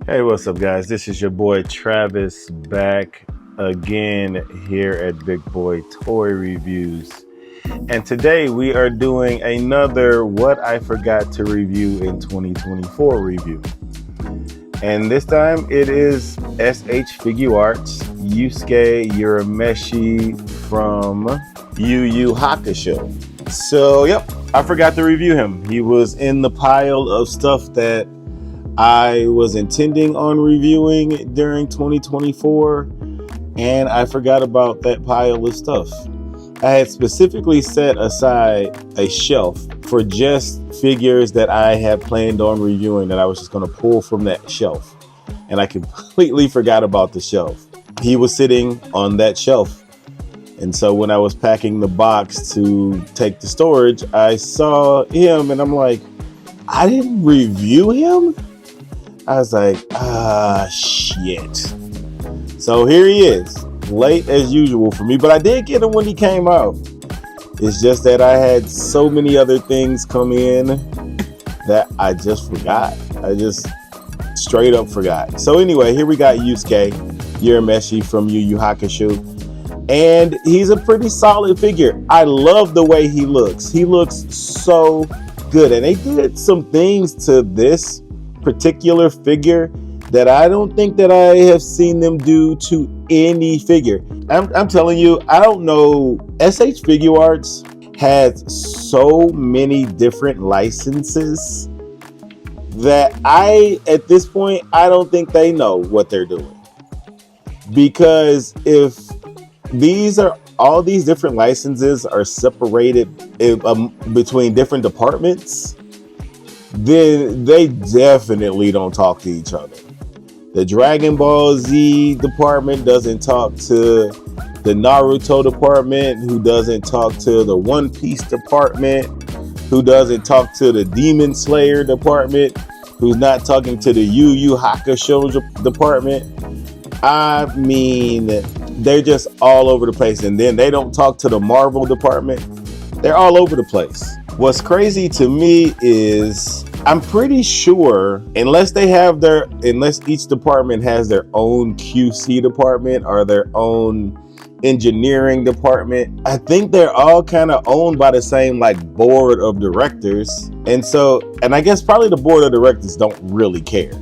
Hey, what's up, guys? This is your boy Travis back again here at Big Boy Toy Reviews. And today we are doing another What I Forgot to Review in 2024 review. And this time it is SH Figuarts Yuske Urameshi from Yu Yu Hakusho. So, yep, I forgot to review him. He was in the pile of stuff that I was intending on reviewing during 2024, and I forgot about that pile of stuff. I had specifically set aside a shelf for just figures that I had planned on reviewing that I was just going to pull from that shelf, and I completely forgot about the shelf. He was sitting on that shelf, and so when I was packing the box to take to storage, I saw him, and I'm like, I didn't review him? I was like, shit. So here he is, late as usual for me, but I did get him when he came out. It's just that I had so many other things come in that I just forgot. I just straight up forgot. So anyway, here we got Yuske Urameshi from Yu Yu Hakusho, and he's a pretty solid figure. I love the way he looks. He looks so good, and they did some things to this particular figure that I don't think that I have seen them do to any figure. I'm telling you, I don't know. SH Figuarts has so many different licenses that at this point, I don't think they know what they're doing. Because if all these different licenses are separated between different departments, then they definitely don't talk to each other. The Dragon Ball Z department doesn't talk to the Naruto department, who doesn't talk to the One Piece department, who doesn't talk to the Demon Slayer department, who's not talking to the Yu Yu Hakusho department. I mean, they're just all over the place. And then they don't talk to the Marvel department. They're all over the place. What's crazy to me is I'm pretty sure unless each department has their own QC department or their own engineering department, I think they're all kind of owned by the same board of directors. And I guess probably the board of directors don't really care.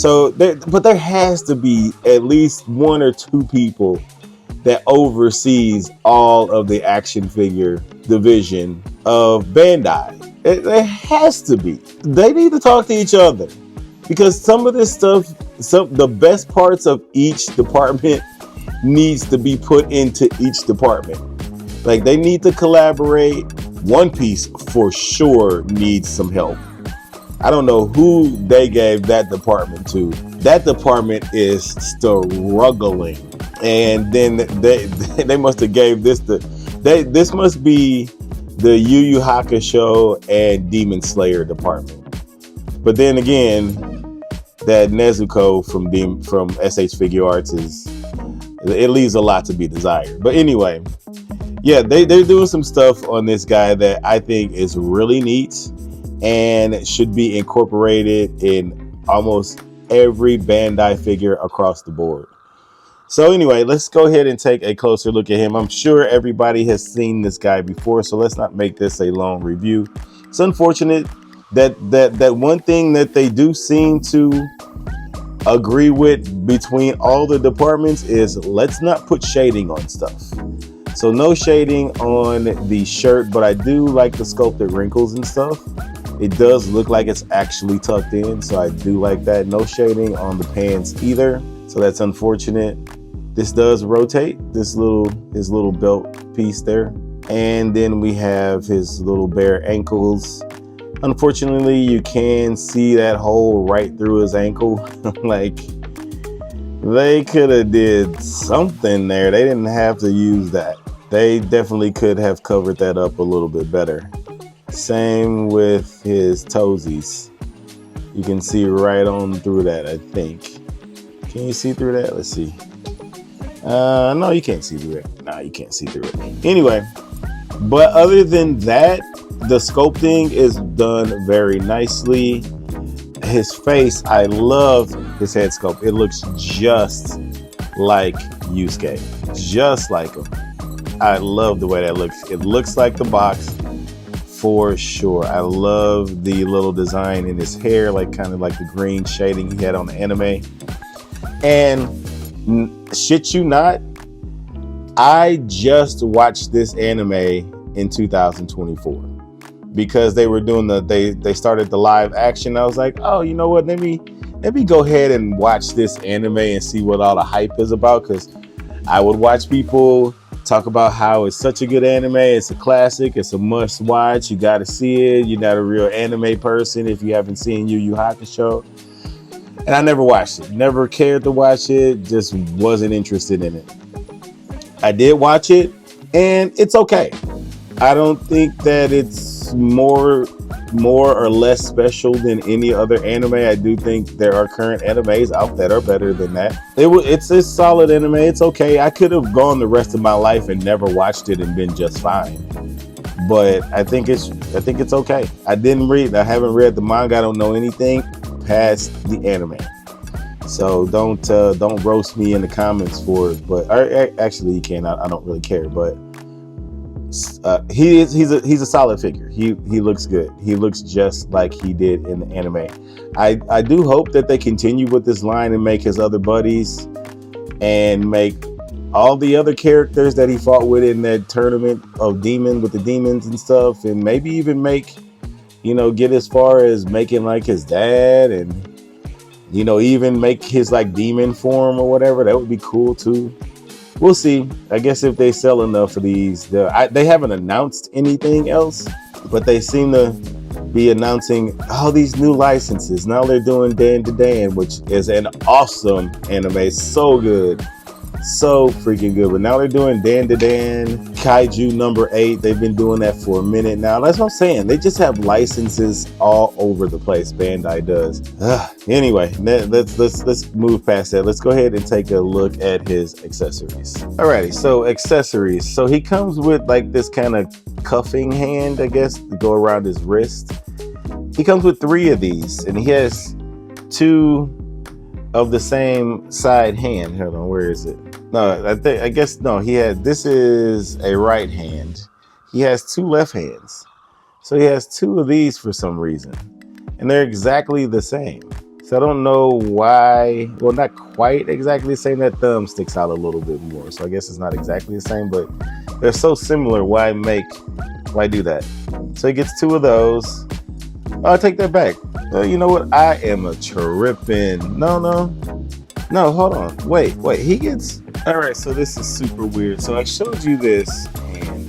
But there has to be at least one or two people that oversees all of the action figure division of Bandai. It has to be. They need to talk to each other, because some of this stuff, the best parts of each department needs to be put into each department. They need to collaborate. One Piece for sure needs some help. I don't know who they gave that department to. That department is struggling. And then they must have gave this this must be the Yu Yu Hakusho and Demon Slayer department. But then again, that Nezuko from SH Figuarts it leaves a lot to be desired. But anyway, yeah, they're doing some stuff on this guy that I think is really neat and should be incorporated in almost every Bandai figure across the board. So anyway, let's go ahead and take a closer look at him. I'm sure everybody has seen this guy before, so let's not make this a long review. It's unfortunate that one thing that they do seem to agree with between all the departments is let's not put shading on stuff. So no shading on the shirt, but I do like the sculpted wrinkles and stuff. It does look like it's actually tucked in, so I do like that. No shading on the pants either, so that's unfortunate. This does rotate, his little belt piece there. And then we have his little bare ankles. Unfortunately, you can see that hole right through his ankle. They could have did something there. They didn't have to use that. They definitely could have covered that up a little bit better. Same with his toesies. You can see right on through that, I think. Can you see through that? Let's see. No, you can't see through it. No, you can't see through it. Anyway, but other than that, the sculpting is done very nicely. his face, I love his head sculpt. It looks just like Yuske, just like him. I love the way that looks. It looks like the box for sure. I love the little design in his hair, like kind of like the green shading he had on the anime. And shit you not, I just watched this anime in 2024 because they were doing they started the live action. I was like, oh, you know what? Let me go ahead and watch this anime and see what all the hype is about. Because I would watch people talk about how it's such a good anime. It's a classic. It's a must watch. You got to see it. You're not a real anime person if you haven't seen Yu Yu Hakusho. And I never watched it. Never cared to watch it. Just wasn't interested in it. I did watch it, and it's okay. I don't think that it's more or less special than any other anime. I do think there are current animes out that are better than that. It's a solid anime. It's okay. I could have gone the rest of my life and never watched it and been just fine. But I think it's okay. I haven't read the manga. I don't know anything past the anime. So don't roast me in the comments for it. But actually, you can. I don't really care. But he's a solid figure. He looks good. He looks just like he did in the anime. I do hope that they continue with this line and make his other buddies and make all the other characters that he fought with in that tournament of with the demons and stuff, and maybe even make, get as far as making like his dad and, even make his like demon form or whatever. That would be cool too. We'll see. I guess if they sell enough of these, they haven't announced anything else, but they seem to be announcing all these new licenses. Now they're doing Dan to Dan, which is an awesome anime. So good. So freaking good. But now they're doing Dan to Dan, Kaiju number 8. They've been doing that for a minute now. That's what I'm saying. They just have licenses all over the place. Bandai does. Anyway, let's move past that. Let's go ahead and take a look at his accessories. Alrighty, so accessories. So he comes with like this kind of cuffing hand, I guess, to go around his wrist. He comes with 3 of these, and he has 2 of the same side hand. Hold on, where is it? No, I guess this is a right hand. He has 2 left hands. So he has 2 of these for some reason. And they're exactly the same. So I don't know why, well, not quite exactly the same. That thumb sticks out a little bit more. So I guess it's not exactly the same, but they're so similar. Why do that? So he gets 2 of those. I'll take that back. You know what? I am a tripping. No, hold on. Wait. He gets... All right, so this is super weird. So I showed you this hand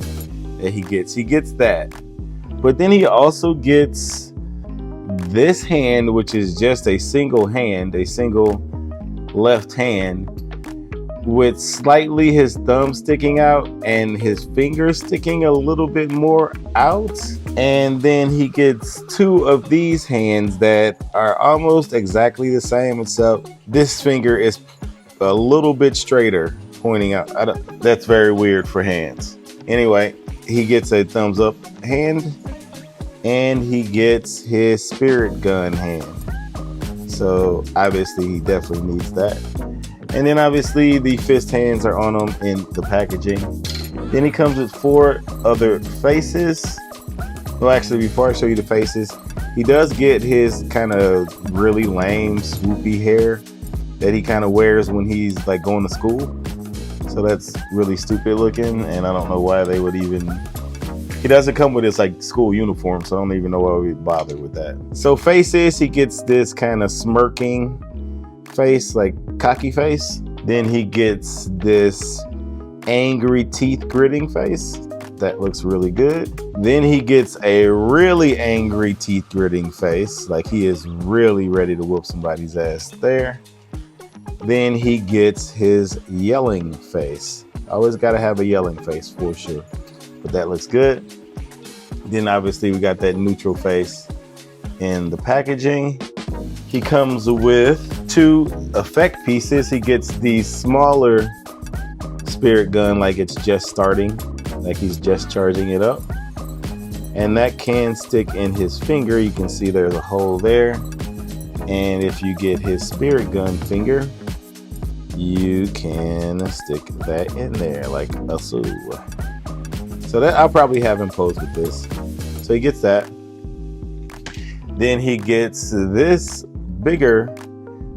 that he gets. He gets that. But then he also gets this hand, which is just a single hand, a single left hand, with slightly his thumb sticking out and his finger sticking a little bit more out. And then he gets 2 of these hands that are almost exactly the same, except this finger is a little bit straighter, pointing out. That's very weird for hands. Anyway, he gets a thumbs up hand, and he gets his spirit gun hand. So obviously he definitely needs that. And then obviously the fist hands are on him in the packaging. Then he comes with 4 other faces. Well, actually, before I show you the faces, he does get his kind of really lame swoopy hair that he kind of wears when he's like going to school. So that's really stupid looking, and I don't know why they would even... He doesn't come with his like school uniform, so I don't even know why we bother with that. So faces, he gets this kind of smirking face, like cocky face. Then he gets this angry teeth gritting face. That looks really good. Then he gets a really angry teeth gritting face, like he is really ready to whoop somebody's ass there. Then he gets his yelling face. Always got to have a yelling face for sure, but that looks good. Then obviously we got that neutral face in the packaging. He comes with 2 effect pieces. He gets the smaller spirit gun, like it's just starting, like he's just charging it up. And that can stick in his finger. You can see there's a hole there. And if you get his spirit gun finger, you can stick that in there like a so. So that I'll probably have him pose with this. So he gets that. Then he gets this bigger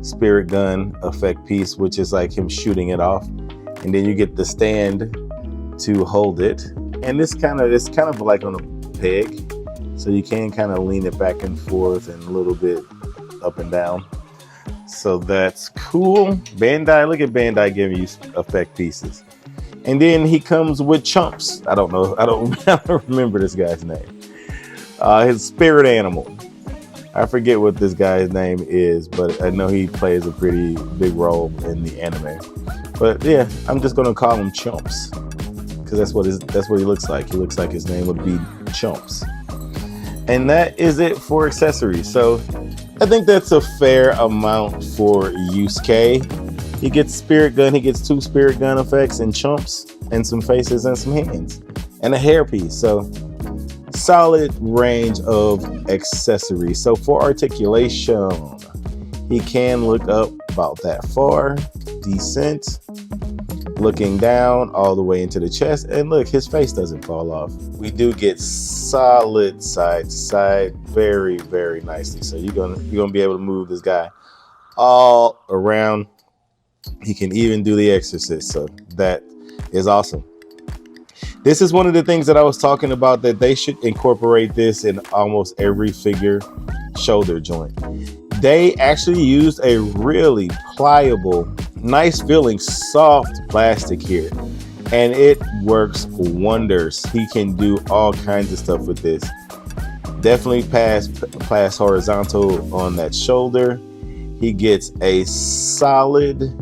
spirit gun effect piece, which is like him shooting it off. And then you get the stand to hold it. And it's kind of like on a peg. So you can kind of lean it back and forth and a little bit up and down. So that's cool. Bandai, look at Bandai giving you effect pieces. And then he comes with chumps. I don't know. I don't remember this guy's name. His spirit animal. I forget what this guy's name is, but I know he plays a pretty big role in the anime. But yeah, I'm just gonna call him Chumps because that's what he looks like. He looks like his name would be Chumps. And that is it for accessories. So I think that's a fair amount for Yuske. He gets spirit gun. He gets 2 spirit gun effects and chumps and some faces and some hands and a hairpiece. So solid range of accessories. So for articulation, he can look up about that far, decent, looking down all the way into the chest, and look, his face doesn't fall off. We do get solid side to side, very, very nicely. So you're gonna be able to move this guy all around. He can even do the exorcist, so that is awesome. This is one of the things that I was talking about, that they should incorporate this in almost every figure shoulder joint. They actually used a really pliable, nice feeling, soft plastic here, and it works wonders. He can do all kinds of stuff with this. Definitely pass horizontal on that shoulder. He gets a solid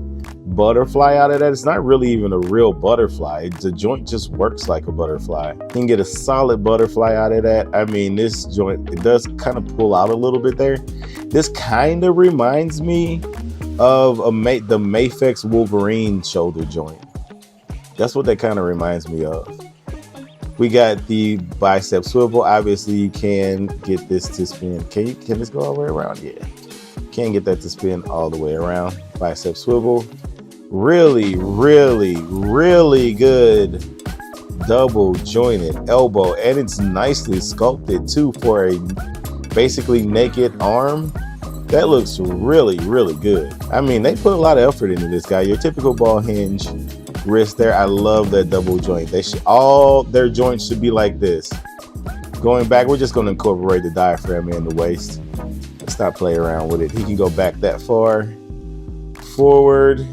butterfly out of that. It's not really even a real butterfly. The joint just works like a butterfly. You can get a solid butterfly out of that. I mean, this joint, it does kind of pull out a little bit there. This kind of reminds me of the Mafex Wolverine shoulder joint. That's what that kind of reminds me of. We got the bicep swivel. Obviously, you can get this to spin. Can this go all the way around? Yeah. Can get that to spin all the way around. Bicep swivel. Really, really, really good double jointed elbow, and it's nicely sculpted too for a basically naked arm. That looks really, really good. I mean, they put a lot of effort into this guy. Your typical ball hinge wrist there. I love that double joint. All their joints should be like this. Going back, we're just going to incorporate the diaphragm in the waist. Let's not play around with it. He can go back that far. Forward.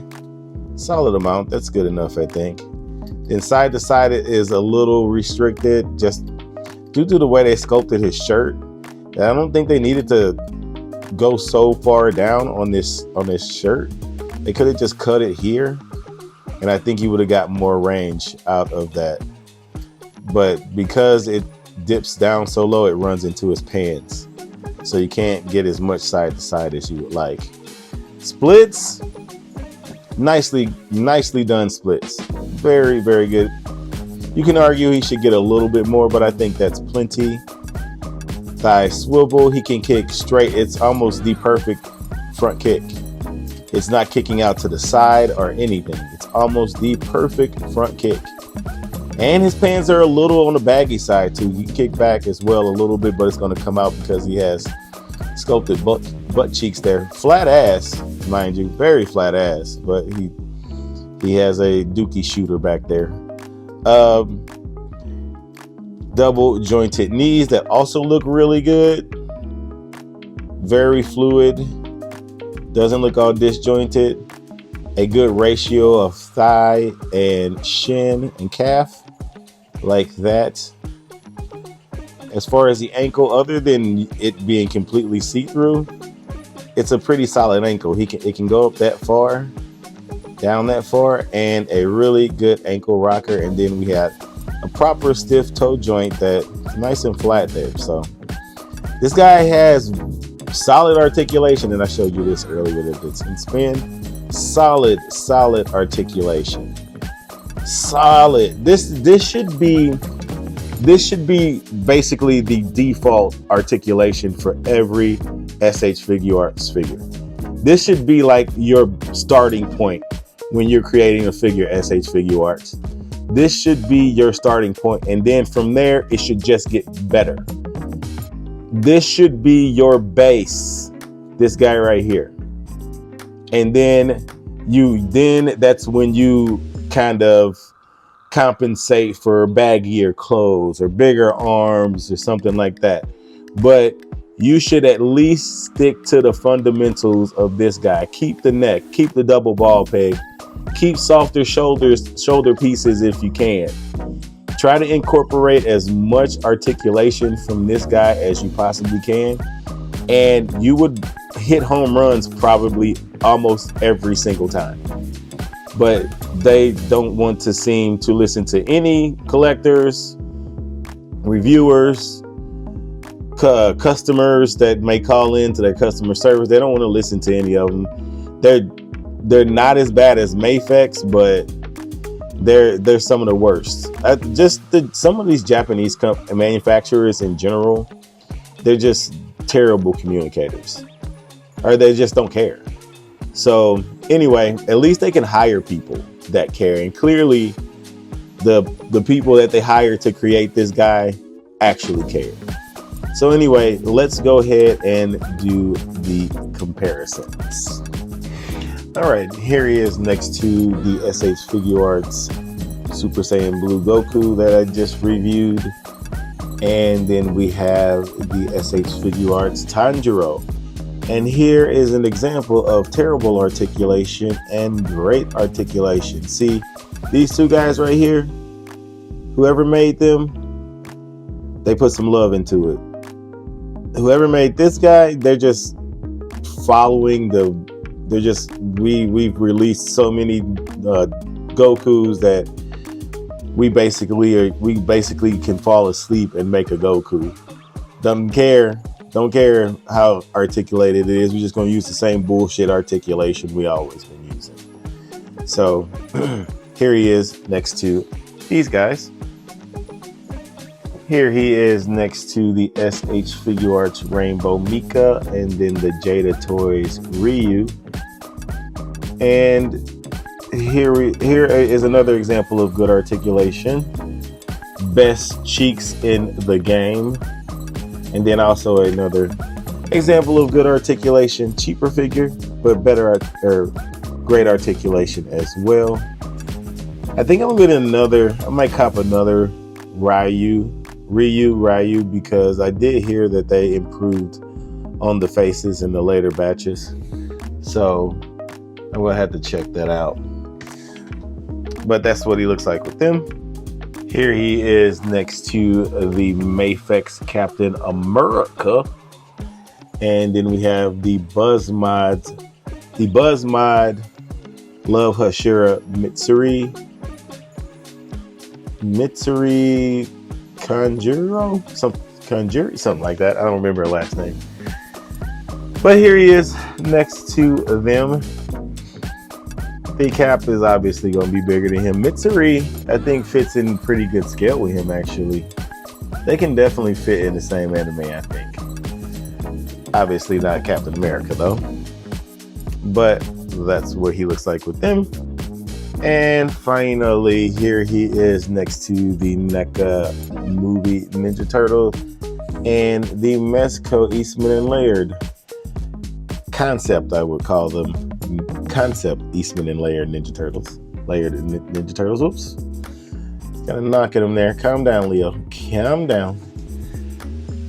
Solid amount. That's good enough, I think. Then side to side, it is a little restricted just due to the way they sculpted his shirt. I don't think they needed to go so far down on this shirt. They could have just cut it here, and I think he would have got more range out of that. But because it dips down so low, it runs into his pants, so you can't get as much side to side as you would like. Splits. Nicely done splits. Very, very good. You can argue he should get a little bit more, but I think that's plenty. Thigh swivel. He can kick straight. It's almost the perfect front kick. It's not kicking out to the side or anything. It's almost the perfect front kick. And his pants are a little on the baggy side too. He can kick back as well a little bit, but it's going to come out because he has sculpted butt cheeks there. Flat ass, mind you, very flat ass, but he has a dookie shooter back there. Double jointed knees that also look really good. Very fluid. Doesn't look all disjointed. A good ratio of thigh and shin and calf, like that. As far as the ankle, other than it being completely see-through, it's a pretty solid ankle. It can go up that far, down that far, and a really good ankle rocker. And then we have a proper stiff toe joint that's nice and flat there. So this guy has solid articulation, and I showed you this earlier that it's in spin. Solid articulation. Solid. This should be basically the default articulation for every SH Figuarts figure. This should be like your starting point when you're creating a figure, SH Figuarts. This should be your starting point, and then from there, it should just get better. This should be your base, this guy right here. And then that's when you kind of compensate for baggier clothes or bigger arms or something like that. But you should at least stick to the fundamentals of this guy. Keep the neck, keep the double ball peg, keep softer shoulder pieces if you can. Try to incorporate as much articulation from this guy as you possibly can, and you would hit home runs probably almost every single time. But they don't want to seem to listen to any collectors, reviewers, customers that may call into their customer service. They don't want to listen to any of them. They're not as bad as Mayfex, but they're some of the worst. Some of these Japanese manufacturers in general, they're just terrible communicators, or they just don't care. So anyway, at least they can hire people that care, and clearly the people that they hire to create this guy actually care. So anyway, let's go ahead and do the comparisons. All right, here he is next to the SH Figuarts Super Saiyan Blue Goku that I just reviewed. And then we have the SH Figuarts Tanjiro. And here is an example of terrible articulation and great articulation. See, these two guys right here, whoever made them, they put some love into it. Whoever made this guy, they're just following we've released so many Gokus that we basically can fall asleep and make a Goku. Don't care how articulated it is. We're just going to use the same bullshit articulation we always been using. So here he is next to these guys. Here he is next to the SH Figuarts Rainbow Mika, and then the Jada Toys Ryu. And here is another example of good articulation. Best cheeks in the game. And then also another example of good articulation. Cheaper figure, but great articulation as well. I think I might cop another Ryu, because I did hear that they improved on the faces in the later batches. So I'm gonna have to check that out. But that's what he looks like with them. Here he is next to the Mayfex Captain America. And then we have the Buzz Mod Love Hashira Mitsuri Kanjuro, something like that. I don't remember her last name. But here he is next to them. The cap is obviously going to be bigger than him. Mitsuri, I think, fits in pretty good scale with him, actually. They can definitely fit in the same anime, I think. Obviously not Captain America, though. But that's what he looks like with them. And finally, here he is next to the NECA movie Ninja Turtle and the Mesco Eastman and Laird concept, I would call them. Concept Eastman and Laird Ninja Turtles. Whoops. Kind of knocking him there. Calm down, Leo. Calm down.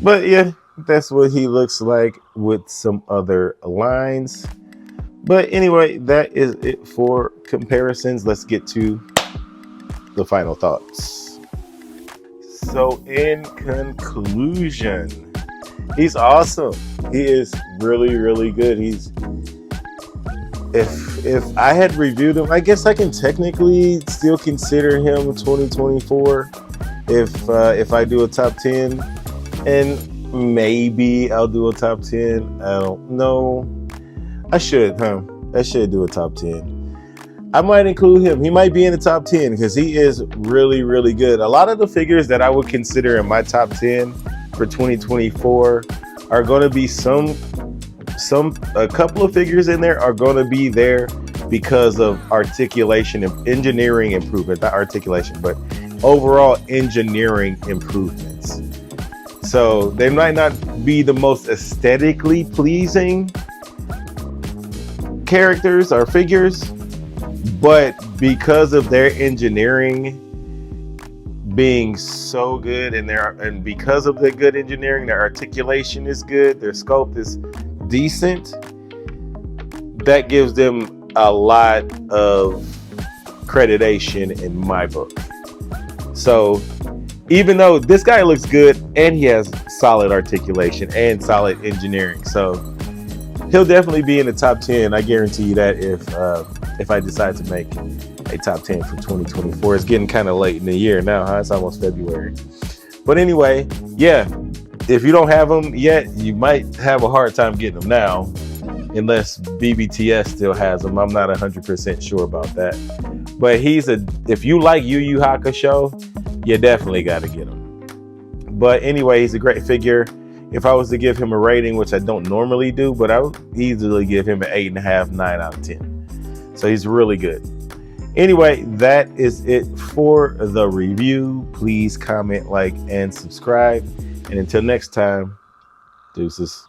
But yeah, that's what he looks like with some other lines. But anyway, that is it for comparisons. Let's get to the final thoughts. So in conclusion, he's awesome. He is really, really good. If I had reviewed him, I guess I can technically still consider him 2024 if I do a top 10, and maybe I'll do a top 10. I don't know. I should do a top 10. I might include him. He might be in the top 10 because he is really, really good. A lot of the figures that I would consider in my top 10 for 2024 are going to be some A couple of figures in there are going to be there because of articulation and engineering improvement, not articulation, but overall engineering improvements. So they might not be the most aesthetically pleasing characters or figures, but because of their engineering being so good, and because of the good engineering, their articulation is good, their sculpt is decent, that gives them a lot of creditation in my book. So even though this guy looks good and he has solid articulation and solid engineering, so he'll definitely be in the top 10. I guarantee you that if I decide to make a top 10 for 2024. It's getting kind of late in the year now, huh? It's almost February. But anyway, yeah, if you don't have them yet, you might have a hard time getting them now, unless BBTS still has them. I'm not 100% sure about that. But if you like Yu Yu Hakusho, you definitely got to get him. But anyway, he's a great figure. If I was to give him a rating, which I don't normally do, but I would easily give him an 8.5, 9 out of 10. So he's really good. Anyway, that is it for the review. Please comment, like, and subscribe. And until next time, deuces.